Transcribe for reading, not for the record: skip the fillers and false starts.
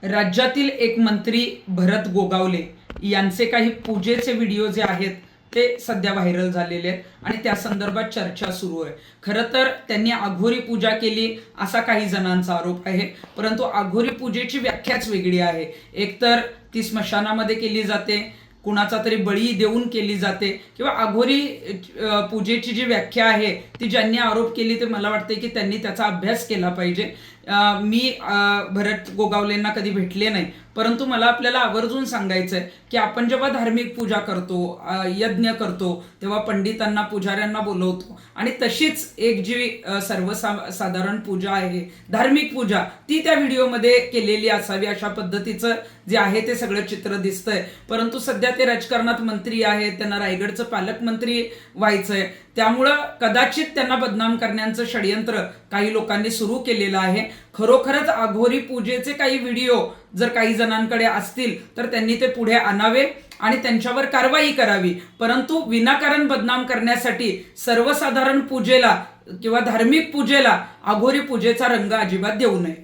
राज्यातील एक मंत्री भरत गोगावले यांचे काही पूजेचे व्हिडिओ जे आहेत ते सध्या व्हायरल झालेले आहेत आणि त्या संदर्भात चर्चा सुरू आहे. खरं तर त्यांनी अघोरी पूजा केली असा काही जणांचा आरोप आहे, परंतु अघोरी पूजेची व्याख्याच वेगळी आहे. एकतर ती स्मशानामध्ये केली जाते, कुणाचा तरी बळी देऊन केली जाते, किंवा अघोरी पूजेची जी व्याख्या आहे ती ज्यांनी आरोप केली ते मला वाटते की त्यांनी त्याचा अभ्यास केला पाहिजे. मी भरत गोगावलेंना कधी भेटले नाही, परंतु मला आपल्याला आवर्जून सांगायचं आहे की आपण जेव्हा धार्मिक पूजा करतो, यज्ञ करतो, तेव्हा पंडितांना, पुजाऱ्यांना बोलवतो आणि तशीच एक जी सर्वसाधारण पूजा आहे, धार्मिक पूजा, ती त्या व्हिडिओमध्ये केलेली असावी अशा पद्धतीचं जे आहे ते सगळं चित्र दिसतंय. परंतु सध्या ते राजकारणात मंत्री आहेत, त्यांना रायगडचं पालकमंत्री व्हायचंय, त्यामुळं कदाचित त्यांना बदनाम करण्याचं षडयंत्र काही लोकांनी सुरू केलेलं आहे. खरोखरच अघोरी पूजेचे काही व्हिडिओ जर काही जणांकडे असतील तर त्यांनी ते पुढे आणावे आणि त्यांच्यावर कारवाई करावी, परंतु विनाकारण बदनाम करण्यासाठी सर्वसाधारण पूजेला किंवा धार्मिक पूजेला अघोरी पूजेचा रंग अजिबात देऊ नये.